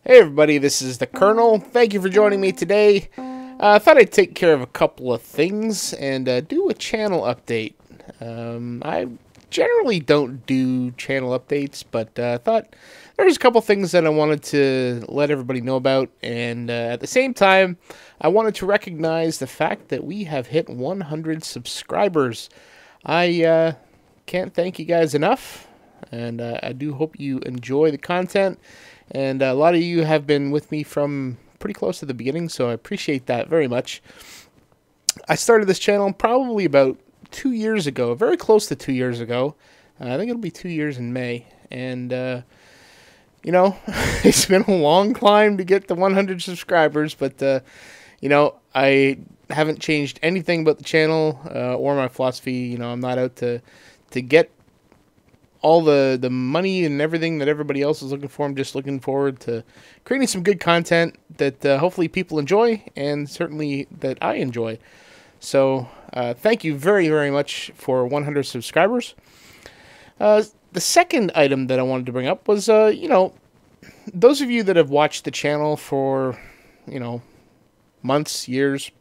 Hey everybody, this is the Colonel. Thank you for joining me today. I thought I'd take care of a couple of things and do a channel update. I generally don't do channel updates, but I thought there's a couple things that I wanted to let everybody know about, and at the same time, I wanted to recognize the fact that we have hit 100 subscribers. I can't thank you guys enough, and I do hope you enjoy the content. And a lot of you have been with me from pretty close to the beginning, so I appreciate that very much. I started this channel probably about 2 years ago, very close to 2 years ago. I think it'll be 2 years in May. And, you know, it's been a long climb to get to 100 subscribers, but, you know, I haven't changed anything about the channel or my philosophy. You know, I'm not out to get all the money and everything that everybody else is looking for. I'm just looking forward to creating some good content that hopefully people enjoy, and certainly that I enjoy. So thank you very, very much for 100 subscribers. The second item that I wanted to bring up was, you know, those of you that have watched the channel for, you know, months, years,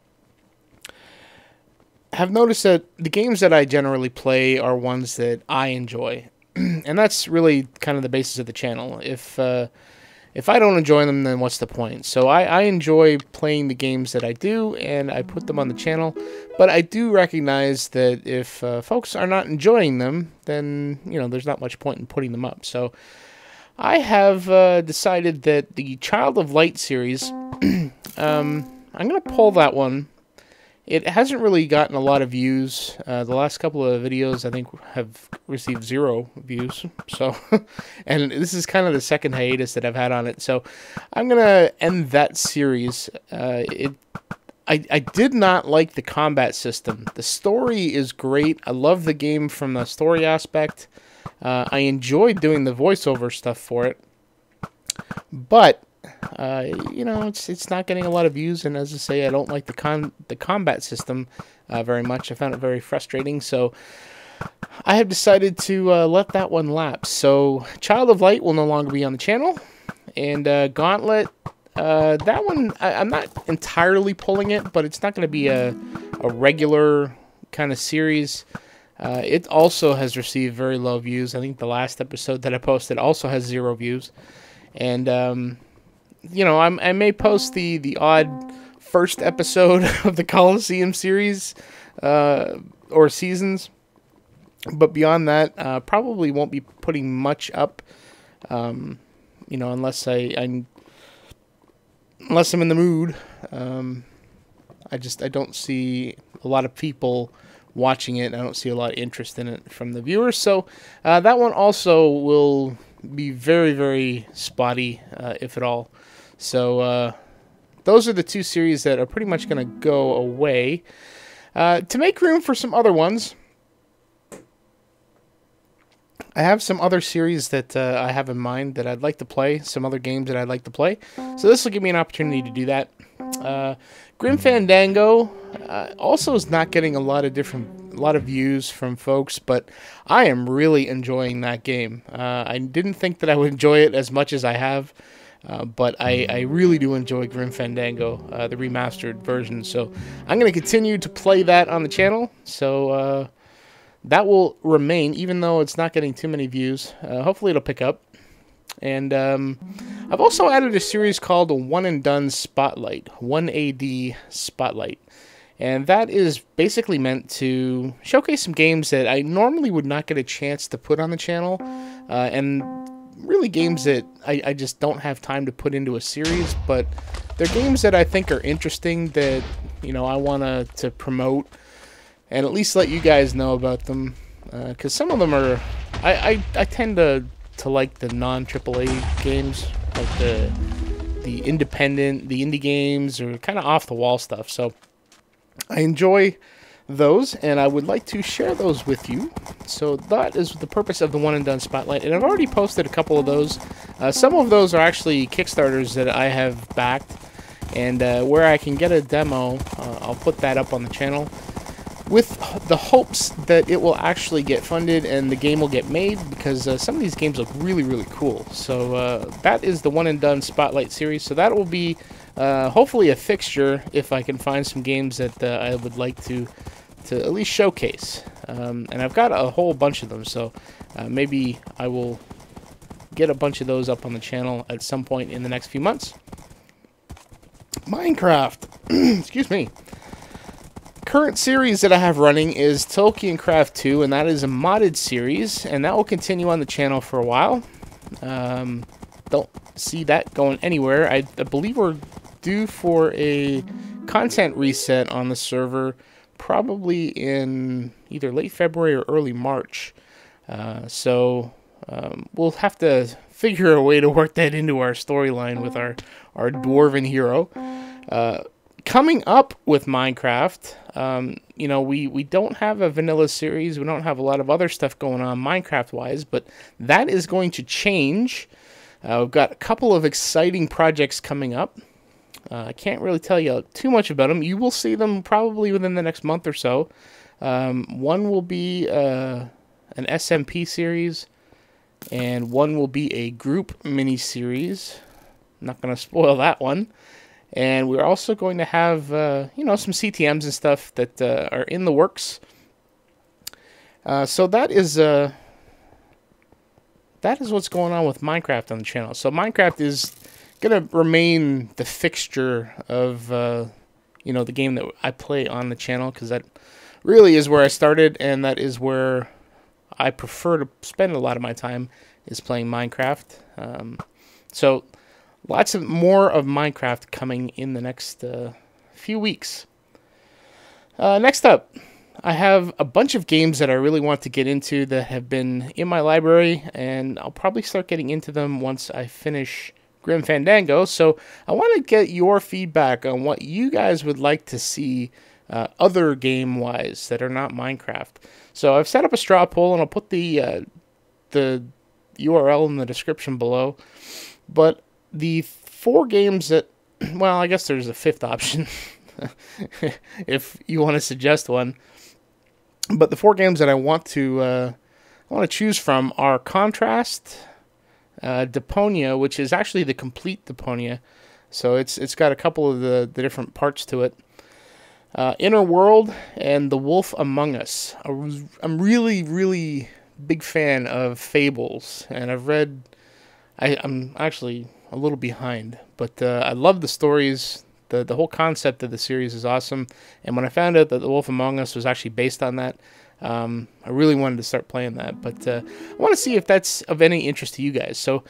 have noticed that the games that I generally play are ones that I enjoy. And that's really kind of the basis of the channel. If I don't enjoy them, then what's the point? So I enjoy playing the games that I do, and I put them on the channel. But I do recognize that if folks are not enjoying them, then, you know, there's not much point in putting them up. So I have decided that the Child of Light series, I'm going to pull that one. It hasn't really gotten a lot of views. The last couple of videos, I think, have received 0 views. So, and this is kind of the second hiatus that I've had on it. So, I'm gonna end that series. I did not like the combat system. The story is great. I love the game from the story aspect. I enjoyed doing the voiceover stuff for it, but you know, it's not getting a lot of views, and as I say, I don't like the combat system very much. I found it very frustrating, so I have decided to let that one lapse. So Child of Light will no longer be on the channel, and Gauntlet, that one, I'm not entirely pulling it, but it's not going to be a regular kind of series. It also has received very low views. I think the last episode that I posted also has 0 views, and you know, I may post the odd first episode of the Coliseum series or seasons, but beyond that, probably won't be putting much up. You know, unless I'm in the mood. I don't see a lot of people watching it. I don't see a lot of interest in it from the viewers. So that one also will be very, very spotty, if at all. So those are the 2 series that are pretty much going to go away. To make room for some other ones, I have some other series that I have in mind that I'd like to play, some other games that I'd like to play. So this will give me an opportunity to do that. Grim Fandango also is not getting a lot of views from folks, but I am really enjoying that game. I didn't think that I would enjoy it as much as I have. But I really do enjoy Grim Fandango, the remastered version. So I'm going to continue to play that on the channel. So that will remain, even though it's not getting too many views. Hopefully it'll pick up. And I've also added a series called One and Done Spotlight, 1AD Spotlight. And that is basically meant to showcase some games that I normally would not get a chance to put on the channel. And really games that I just don't have time to put into a series, but they're games that I think are interesting that, you know, I want to promote and at least let you guys know about them, because some of them are, I tend to like the non-AAA games, like the independent, the indie games, or kind of off-the-wall stuff. So I enjoy those, and I would like to share those with you. So that is the purpose of the One and Done Spotlight, and I've already posted a couple of those. Some of those are actually Kickstarters that I have backed, and where I can get a demo, I'll put that up on the channel. with the hopes that it will actually get funded and the game will get made, because some of these games look really, really cool. So that is the One and Done Spotlight series. So that will be hopefully a fixture if I can find some games that I would like to at least showcase. And I've got a whole bunch of them, so maybe I will get a bunch of those up on the channel at some point in the next few months. Minecraft. Excuse me. Current series that I have running is Tolkien Craft 2, and that is a modded series, and that will continue on the channel for a while. Don't see that going anywhere. I believe we're due for a content reset on the server, probably in either late February or early March. So we'll have to figure a way to work that into our storyline with our dwarven hero. Coming up with Minecraft, you know, we don't have a vanilla series. We don't have a lot of other stuff going on Minecraft-wise, but that is going to change. We've got a couple of exciting projects coming up. I can't really tell you too much about them. You will see them probably within the next month or so. One will be an SMP series, and one will be a group mini-series. I'm not going to spoil that one. And we're also going to have, you know, some CTMs and stuff that are in the works. So that is what's going on with Minecraft on the channel. So Minecraft is going to remain the fixture of, you know, the game that I play on the channel, because that really is where I started, and that is where I prefer to spend a lot of my time, is playing Minecraft. So lots of more of Minecraft coming in the next few weeks. Next up, I have a bunch of games that I really want to get into that have been in my library, and I'll probably start getting into them once I finish Grim Fandango. So I want to get your feedback on what you guys would like to see other game-wise that are not Minecraft. So I've set up a straw poll, and I'll put the URL in the description below. But the 4 games that, well, I guess there's a 5th option if you want to suggest one. But the 4 games that I want to choose from are Contrast, Deponia, which is actually the complete Deponia, so it's got a couple of the different parts to it. Inner World and The Wolf Among Us. I'm really, really big fan of Fables, and I've read. I'm actually a little behind, but I love the stories. The whole concept of the series is awesome, and when I found out that The Wolf Among Us was actually based on that, I really wanted to start playing that. But I want to see if that's of any interest to you guys. So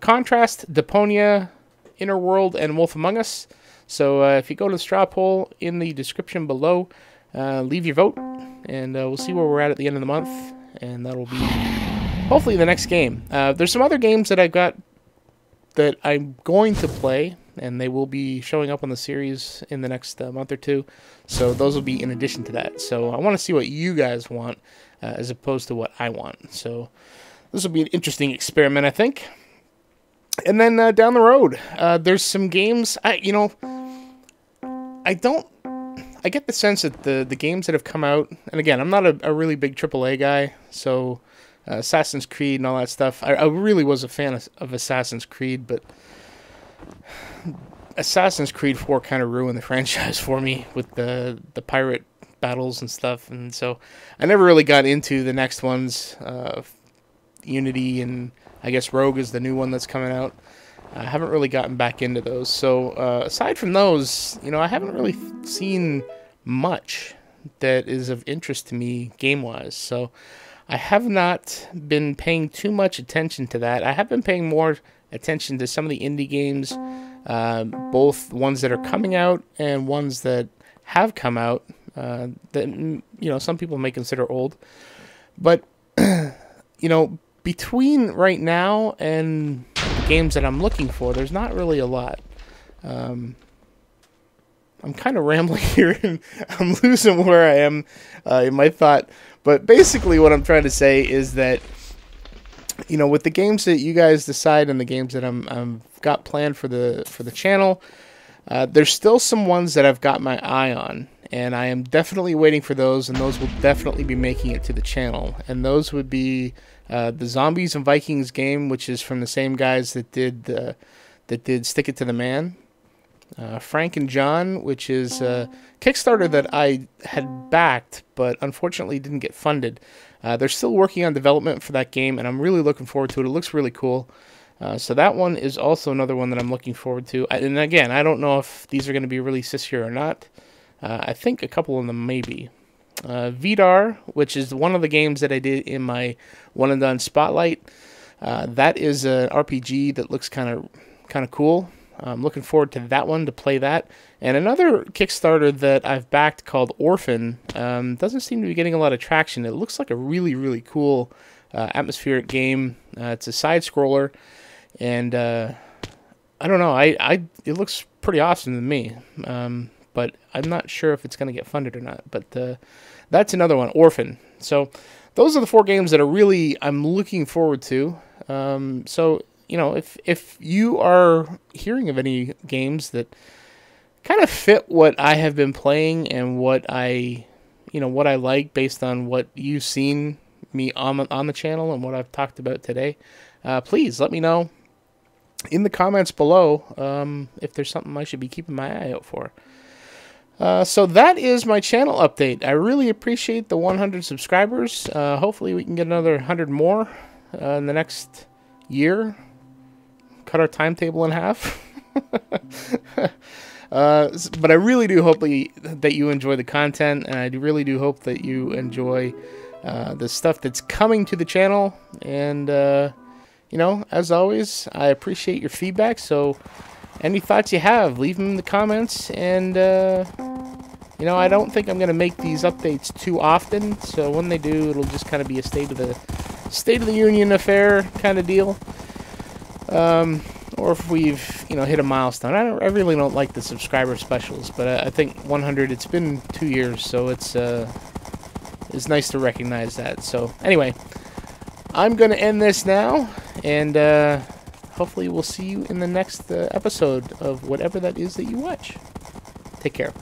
Contrast, Deponia, Inner World, and Wolf Among Us. So if you go to the straw poll in the description below, leave your vote, and we'll see where we're at the end of the month, and that'll be hopefully the next game. There's some other games that I've got that I'm going to play, and they will be showing up on the series in the next month or two. So those will be in addition to that. So I want to see what you guys want as opposed to what I want. So this will be an interesting experiment, I think. And then down the road, there's some games. I get the sense that the games that have come out, and again, I'm not a really big AAA guy, so Assassin's Creed and all that stuff. I really was a fan of Assassin's Creed, but Assassin's Creed 4 kind of ruined the franchise for me with the pirate battles and stuff, and so I never really got into the next ones. Unity, and I guess Rogue is the new one that's coming out. I haven't really gotten back into those. So aside from those, I haven't really seen much that is of interest to me game-wise. So I have not been paying too much attention to that. I have been paying more attention to some of the indie games, both ones that are coming out and ones that have come out that some people may consider old. But between right now and the games that I'm looking for, there's not really a lot. I'm kind of rambling here, and I'm losing where I am in my thought. But basically what I'm trying to say is that, with the games that you guys decide and the games that I'm got planned for the channel, there's still some ones that I've got my eye on. and I am definitely waiting for those, and those will definitely be making it to the channel. And those would be the Zombies and Vikings game, which is from the same guys that did Stick It to the Man. Frank and John, which is a Kickstarter that I had backed, but unfortunately didn't get funded. They're still working on development for that game, and I'm really looking forward to it. It looks really cool. So that one is also another one that I'm looking forward to. And again, I don't know if these are going to be released this year or not. I think a couple of them maybe. Vidar, which is one of the games that I did in my One and Done Spotlight. That is an RPG that looks kind of cool. I'm looking forward to that one, to play that. And another Kickstarter that I've backed called Orphan doesn't seem to be getting a lot of traction. It looks like a really, really cool atmospheric game. It's a side-scroller, and I don't know. It looks pretty awesome to me, but I'm not sure if it's going to get funded or not. But that's another one, Orphan. So those are the 4 games that I'm looking forward to. So, you know, if you are hearing of any games that kind of fit what I have been playing and what I like based on what you've seen me on the channel and what I've talked about today, please let me know in the comments below if there's something I should be keeping my eye out for. So that is my channel update. I really appreciate the 100 subscribers. Hopefully we can get another 100 more in the next year. Cut our timetable in half. But I really do hope that you enjoy the content, and I really do hope that you enjoy the stuff that's coming to the channel. And, you know, as always, I appreciate your feedback. So any thoughts you have, leave them in the comments. And, you know, I don't think I'm going to make these updates too often. So when they do, it'll just kind of be a State of the Union affair kind of deal. Or if we've, hit a milestone. I really don't like the subscriber specials, but I think 100, it's been 2 years, so it's nice to recognize that. So anyway, I'm going to end this now, and hopefully we'll see you in the next episode of whatever that is that you watch. Take care.